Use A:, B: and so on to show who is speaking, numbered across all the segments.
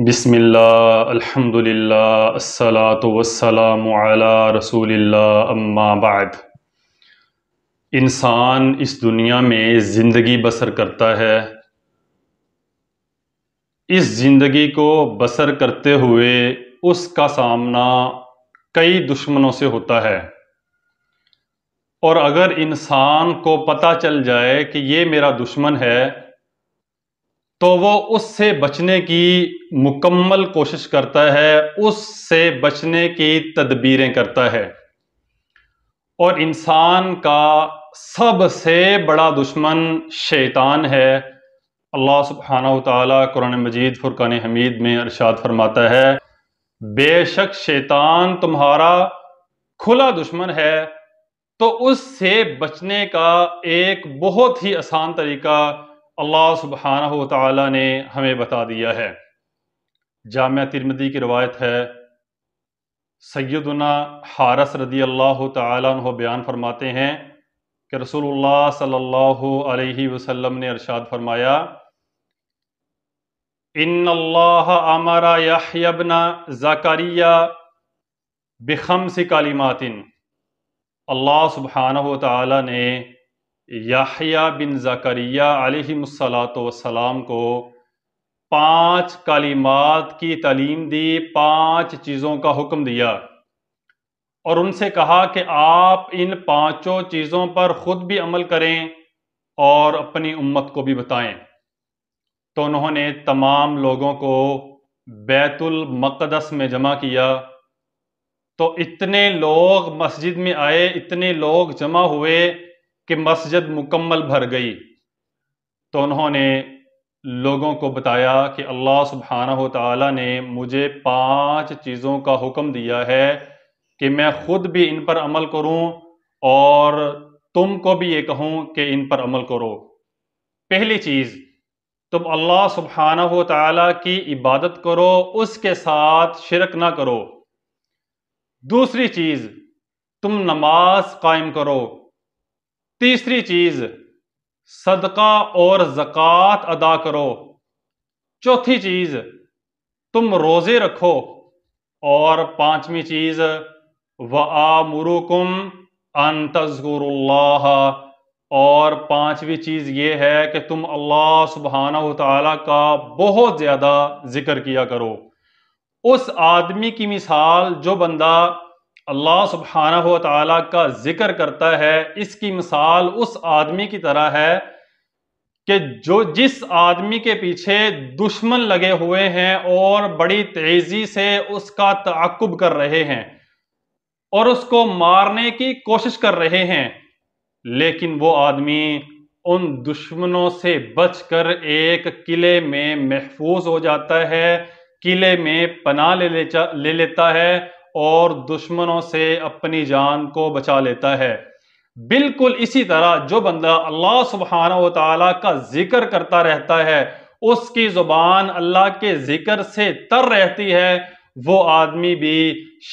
A: بسم اللہ الحمد للہ الصلاۃ والسلام علی رسول اللہ اما بعد۔ انسان اس دنیا میں زندگی بسر کرتا ہے۔ اس زندگی کو بسر کرتے ہوئے اس کا سامنا کئی دشمنوں سے ہوتا ہے، اور اگر انسان کو پتہ چل جائے کہ یہ میرا دشمن ہے تو وہ اس سے بچنے کی مکمل کوشش کرتا ہے، اس سے بچنے کی تدبیریں کرتا ہے۔ اور انسان کا سب سے بڑا دشمن شیطان ہے۔ اللہ سبحانہ وتعالی قرآن مجید فرقان حمید میں ارشاد فرماتا ہے، بے شک شیطان تمہارا کھلا دشمن ہے۔ تو اس سے بچنے کا ایک بہت ہی آسان طریقہ اللہ سبحانہ وتعالی نے ہمیں بتا دیا ہے۔ جامعہ ترمذی کی روایت ہے، سیدنا حارث رضی اللہ تعالیٰ عنہ بیان فرماتے ہیں کہ رسول اللہ صلی اللہ علیہ وسلم نے ارشاد فرمایا، ان اللہ امر یحیی ابن زکریا بخمس کلمات۔ اللہ سبحانہ وتعالی نے یحییٰ بن زکریا علیہ السلام کو 5 کلمات کی تعلیم دی، 5 چیزوں کا حکم دیا، اور ان سے کہا کہ آپ ان 5 چیزوں پر خود بھی عمل کریں اور اپنی امت کو بھی بتائیں۔ تو انہوں نے تمام لوگوں کو بیت المقدس میں جمع کیا، تو اتنے لوگ مسجد میں آئے، اتنے لوگ جمع ہوئے کہ مسجد مکمل بھر گئی۔ تو انہوں نے لوگوں کو بتایا کہ اللہ سبحانہ وتعالی نے مجھے 5 چیزوں کا حکم دیا ہے کہ میں خود بھی ان پر عمل کروں اور تم کو بھی یہ کہوں کہ ان پر عمل کرو۔ پہلی چیز، تم اللہ سبحانہ وتعالی کی عبادت کرو، اس کے ساتھ شرک نہ کرو۔ دوسری چیز، تم نماز قائم کرو۔ تیسری چیز، صدقہ اور زکوٰۃ ادا کرو۔ چوتھی چیز، تم روزے رکھو۔ اور 5ویں چیز، وَآمُرُكُمْ أَن تَذْكُرُوا اللَّهَ، اور 5ویں چیز یہ ہے کہ تم اللہ سبحانہ وتعالی کا بہت زیادہ ذکر کیا کرو۔ اس آدمی کی مثال جو بندہ اللہ سبحانہ وتعالی کا ذکر کرتا ہے، اس کی مثال اس آدمی کی طرح ہے کہ جس آدمی کے پیچھے دشمن لگے ہوئے ہیں اور بڑی تیزی سے اس کا تعاقب کر رہے ہیں اور اس کو مارنے کی کوشش کر رہے ہیں، لیکن وہ آدمی ان دشمنوں سے بچ کر ایک قلعے میں محفوظ ہو جاتا ہے، قلعے میں پناہ لے لیتا ہے اور دشمنوں سے اپنی جان کو بچا لیتا ہے۔ بالکل اسی طرح جو بندہ اللہ سبحانہ وتعالی کا ذکر کرتا رہتا ہے، اس کی زبان اللہ کے ذکر سے تر رہتی ہے، وہ آدمی بھی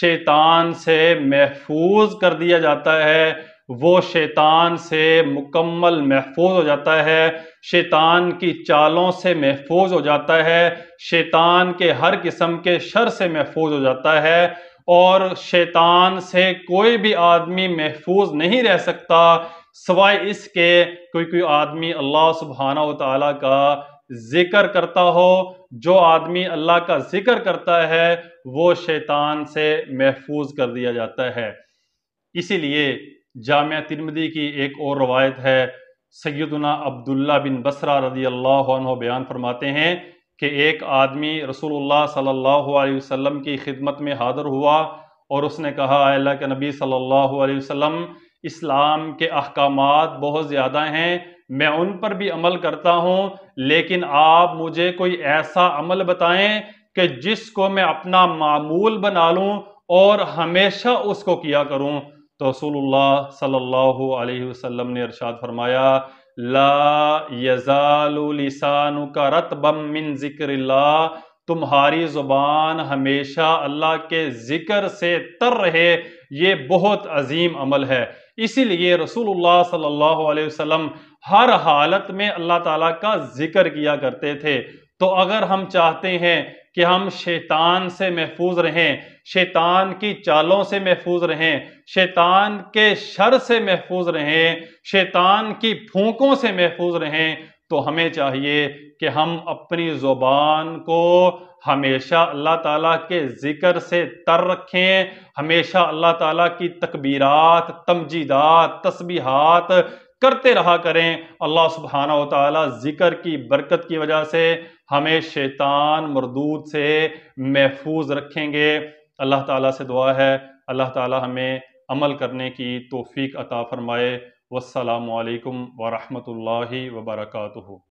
A: شیطان سے محفوظ کر دیا جاتا ہے، وہ شیطان سے مکمل محفوظ ہو جاتا ہے، شیطان کی چالوں سے محفوظ ہو جاتا ہے، شیطان کے ہر قسم کے شر سے محفوظ ہو جاتا ہے، اور شیطان سے کوئی بھی آدمی محفوظ نہیں رہ سکتا سوائے اس کے کوئی آدمی اللہ سبحانہ وتعالی کا ذکر کرتا ہو۔ جو آدمی اللہ کا ذکر کرتا ہے وہ شیطان سے محفوظ کر دیا جاتا ہے۔ اسی لیے جامعہ ترمذی کی ایک اور روایت ہے، سیدنا عبداللہ بن بصرہ رضی اللہ عنہ بیان فرماتے ہیں کہ ایک آدمی رسول اللہ صلی اللہ علیہ وسلم کی خدمت میں حاضر ہوا اور اس نے کہا، اے اللہ کے نبی صلی اللہ علیہ وسلم، اسلام کے احکامات بہت زیادہ ہیں، میں ان پر بھی عمل کرتا ہوں، لیکن آپ مجھے کوئی ایسا عمل بتائیں کہ جس کو میں اپنا معمول بنا لوں اور ہمیشہ اس کو کیا کروں۔ تو رسول اللہ صلی اللہ علیہ وسلم نے ارشاد فرمایا، لا یزال لسانک رطبا من ذکر اللہ، تمہاری زبان ہمیشہ اللہ کے ذکر سے تر رہے، یہ بہت عظیم عمل ہے۔ اسی لیے رسول اللہ صلی اللہ علیہ وسلم ہر حالت میں اللہ تعالیٰ کا ذکر کیا کرتے تھے۔ تو اگر ہم چاہتے ہیں کہ ہم شیطان سے محفوظ رہیں، شیطان کی چالوں سے محفوظ رہیں، شیطان کے شر سے محفوظ رہیں، شیطان کی پھونکوں سے محفوظ رہیں، تو ہمیں چاہیے کہ ہم اپنی زبان کو ہمیشہ اللہ تعالیٰ کے ذکر سے تر رکھیں، ہمیشہ اللہ تعالیٰ کی تکبیرات، تمجیدات، تسبیحات کرتے رہا کریں۔ اللہ سبحانہ و تعالیٰ ذکر کی برکت کی وجہ سے ہمیں شیطان مردود سے محفوظ رکھیں گے۔ اللہ تعالیٰ سے دعا ہے اللہ تعالیٰ ہمیں عمل کرنے کی توفیق عطا فرمائے۔ والسلام علیکم ورحمۃ اللہ وبرکاتہ۔